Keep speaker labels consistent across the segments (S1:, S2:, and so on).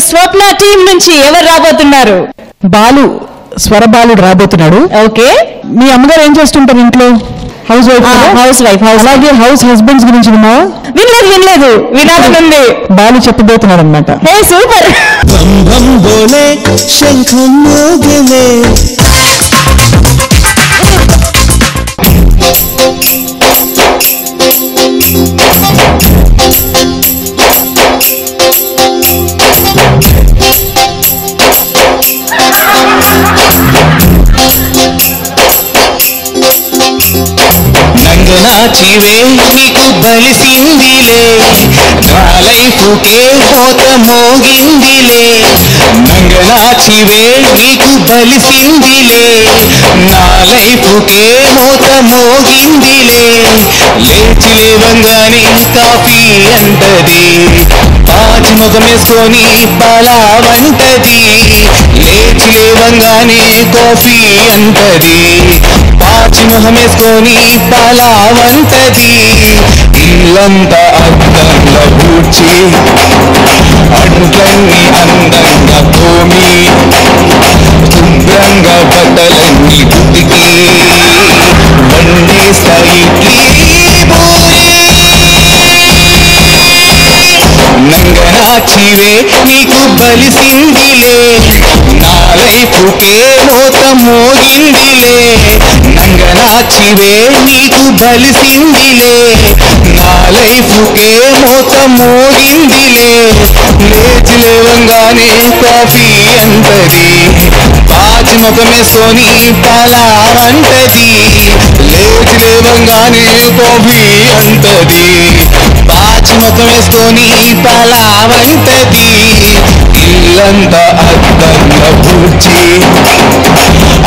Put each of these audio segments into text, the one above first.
S1: స్వప్న team నుంచి ఎవరు రాబోతున్నారు?
S2: బాలు, స్వరబాలుడు రాబోతున్నాడు.
S1: ఓకే,
S2: మీ అమ్మగారు ఏం చేస్తుంటారు ఇంట్లో? House wife. అలాగే హౌస్ హస్బెండ్స్ గురించి విన్నావా?
S1: వినలేదు, వినాలనుంది.
S2: బాలు చెప్పబోతున్నాడు అనమాట.
S1: హే సూపర్.
S3: నాచివే నీకు బలిసిందిలే, నా లైఫుకే కోత మోగిందిలే. నంగనాచివే నీకు బలిసిందిలే, నా లైఫుకే మోత మోగిందిలే. లేచి లేవంగానే కాఫీ అంటది, పాచి ముఖమేసుకొని పలావంటది. లేచి లేవంగానే కాఫీ అంటది, పాచి ముఖమేసుకొని పలావంటది. ఇల్లంతా అందంగా పూడ్చి, అంట్లన్నీ అందంగా తోమి, శుభ్రంగా బట్టలన్నీ ఉతికి, వండేస్తా ఇడ్లీ పూరి. నంగనాచివే నీకు బలిసిందిలే, నా లైఫుకే మోత మోగిందిలే. నంగనాచివే నీకు బలిసిందిలే, నా లైఫుకే మోత మోగిందిలే. లేచి లేవంగానే కాఫీ అంటది, పాచి ముఖమేసుకొని పలావంటది. లేచి లేవంగానే కాఫీ అంటది, పాచి ముఖమేసుకొని పలావంటది. ఇల్లంతా అందంగా పూడ్చి,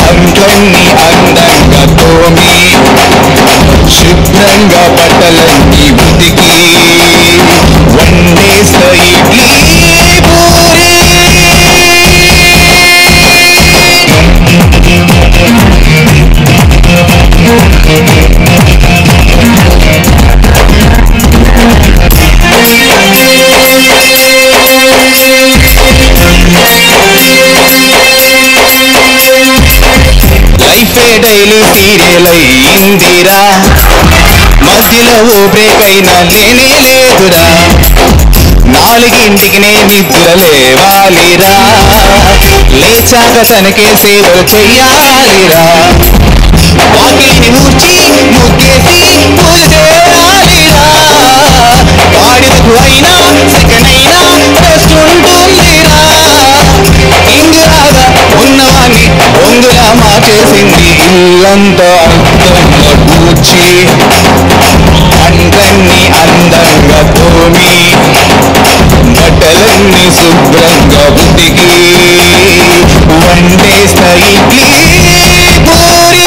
S3: అంట్లన్నీ అందంగా తోమి, శుభ్రంగా బట్టలన్నీ ఉతికి, వండేస్తా ఇడ్లీ పూరి. లైఫే డైలీ సీరియల్ అయిందిరా, మధ్యలో ఓ బ్రేక్ అయినా లేనే లేదురా. 4ింటికి నే నిద్ర లేవాలిరా, లేచాక తనకే సేవలు చెయ్యాలిరా. వాకిలిని ఊడ్చి ముగ్గేసి పూజ చేయాలిరా. వాడిదకు అయినా సెకనైనా రెస్ట్ ఉంటుందిరా. ఇంగులాగా ఉన్నవాణ్ణి బొంగులా మార్చేసింది. ఇల్లంతా అందంగా పూడ్చి, అంట్లన్నీ అందంగా తోమి, బట్టలన్నీ శుభ్రంగా ఉతికి, వండేస్తా ఇడ్లీ పూరి.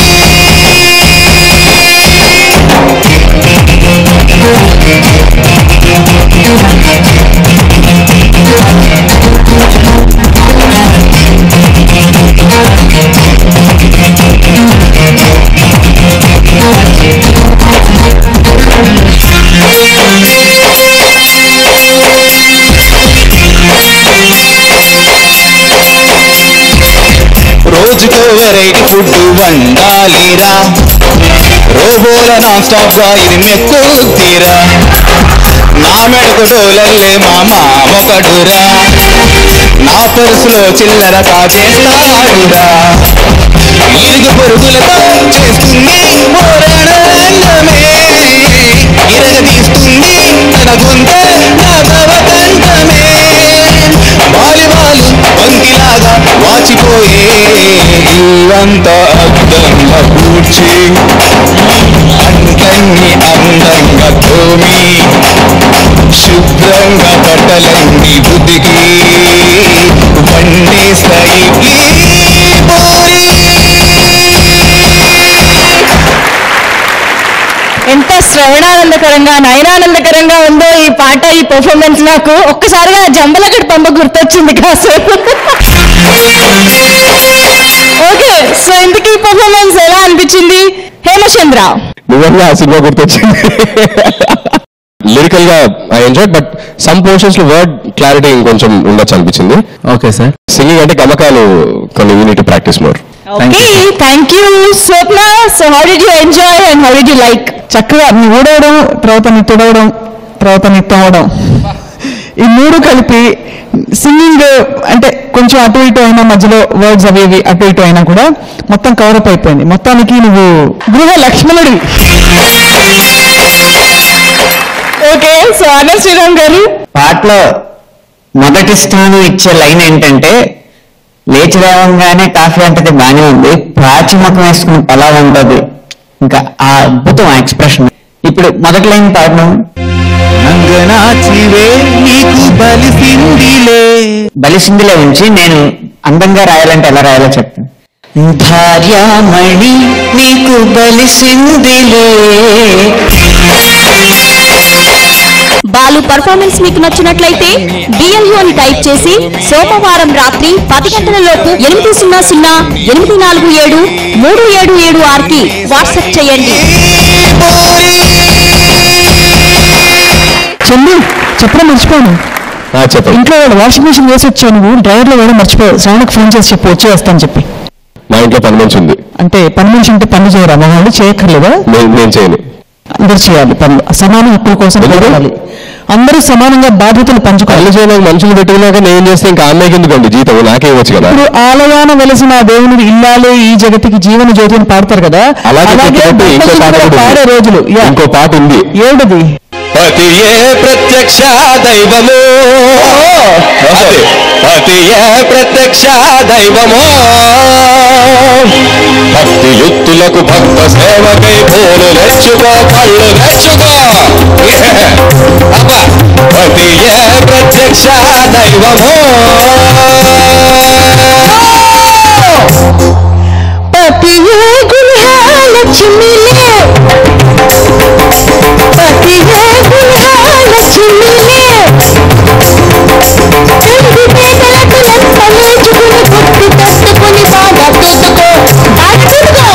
S3: రోజుకో వెరైటీ ఫుడ్ వండాలిరా, రోబోల నాన్ స్టాప్ గా ఇది మెక్కుతీరా. నా మెడకు డోలల్లే మా మామొకడురా, నా పరుసులో చిల్లర కాజేస్తాడురా. ఇరుగు పొరుగులతో చేస్తుంది ఓరణమే, ఇరగదీస్తుంది తన గొంతే నా భవకంఠమే. వాలిబాలు బంతిలాగా వాచిపోయే, ఇల్లంతా అందంగా పూడ్చి, అంట్లన్నీ అందంగా తోమి, శుభ్రంగా బట్టలన్నీ ఉతికి, వండేస్తా ఇడ్లీ పూరి.
S1: ఎంత శ్రవణానందకరంగా నయనానందకరంగా ఉందో ఈ పాట, ఈ పర్ఫార్మెన్స్. నాకు ఒక్కసారిగా జంబలగడ్డ పంప గుర్తొచ్చింది కాసేపు. ఓకే, సో ఇంతకీ పర్ఫార్మెన్స్ ఎలా అనిపించింది హేమచంద్ర?
S4: నిజంగా ఆ సినిమా గుర్తొచ్చింది. లిరికల్ లిరికల్ గా I enjoy, but some portions లో వర్డ్ క్లారిటీ ఇంకొంచెం ఉండొచ్చు అనిపించింది.
S5: Okay sir.
S4: సింగింగ్ అంటే గమకాలు కొన్ని you need to practice more.
S1: Okay, thank you, Swapna. So how did you enjoy and how did you like?
S2: చక్కగా నీ ఊడవడం, తర్వాత నీ తుడవడం, తర్వాత నీ తోవడం, ఈ మూడు కలిపి సింగింగ్ అంటే కొంచెం అటు ఇటు అయినా, మధ్యలో వర్డ్స్ అవి ఇవి అటు ఇటు అయినా కూడా మొత్తం కవరప్ అయిపోయింది. మొత్తానికి నువ్వు గృహ లక్ష్మణుడి.
S1: ఓకే, సో ఆనంద్ శ్రీరామ్ గారు,
S6: పాటలో మొదటి స్థానం ఇచ్చే లైన్ ఏంటంటే, లేచి లేవంగానే కాఫీ అంటది బాగానే ఉంది, ప్రాచి ముఖం వేసుకుని పలావ్ ఉంటుంది. ఇంకా ఆ అద్భుతం ఆ ఎక్స్ప్రెషన్. ఇప్పుడు మొదటి లైన్ పాడడం,
S3: నంగనాచివే నీకు
S6: బలిసిందిలే ఉంచి నేను అందంగా రాయాలంటే ఎలా రాయాలో చెప్తాను. భార్యామణి నీకు బలిసిందిలే.
S7: బాలు పర్ఫార్మెన్స్ మీకు నచ్చినట్లయితే BLU అని టైప్ చేసి సోమవారం రాత్రి 10 గంటలలోపు 8008473776 కి వాట్సాప్ చేయండి.
S2: చెల్లి చెప్పడం మర్చిపోయాను.
S4: చెప్పండి.
S2: ఇంట్లో వాషింగ్ మిషన్ వేసి వచ్చావు, నువ్వు డ్రైవర్లో వేయడం మర్చిపోయావు. శ్రావణకు ఫోన్ చేసి చెప్పు వచ్చి వేస్తాను చెప్పి.
S4: మా ఇంట్లో పని మనిషి ఉంది.
S2: అంటే పని మనిషి అంటే పని చేయరా? మా వాళ్ళు చేయక్కర్లేదా?
S4: నేను చేయను.
S2: అందరు చేయాలి పనులు, సమాన హక్కుల కోసం పోరాడాలి. అందరూ సమానంగా బాధ్యతలు పంచుకోవాలి.
S4: పనులు చేయడానికి మనుషులు పెట్టుకున్నాక నేను చేస్తే ఇంకా అమ్మాయికి ఎందుకండి జీతం, నాకే ఇవ్వచ్చు కదా.
S2: ఇప్పుడు ఆలయాన వెలసిన దేవుని ఇల్లాలే ఈ జగతికి జీవన జ్యోతి అని పాడతారు కదా,
S4: అలాగే ఇంకో పాట
S2: పాడే రోజులు.
S4: ఇంకో పాట ఉంది.
S2: ఏమిటది?
S4: పతియే ప్రత్యక్ష దైవము, పతియే ప్రత్యక్ష దైవము, భక్తియుక్తులకు భక్త సేవకై పూలు నెచ్చుకో, పళ్ళు నెచ్చుకో. పతియే ప్రత్యక్ష దైవము,
S1: పతియే గృహలక్ష్మిలే, పతియే గృహలక్ష్మిలే, తండ్రి పేదలకు లెక్కలేచుకుని గుర్తు తట్టుకుని బాగా తూతుకో, దాచుకో.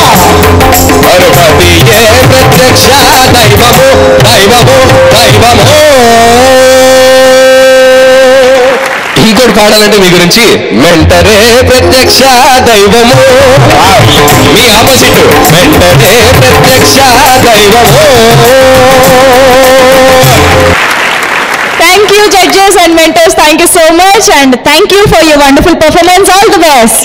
S4: పతియే ప్రత్యక్ష దైవము, దైవము, దైవము. ఈ కూడా పాడాలంటే మీ గురించి మెంటరే ప్రత్యక్ష దైవము, మీ ఆపోజిట్ మెంటరే ప్రత్యక్ష దైవము.
S1: Thank you, judges and mentors. Thank you so much, and thank you for your wonderful performance. All the best.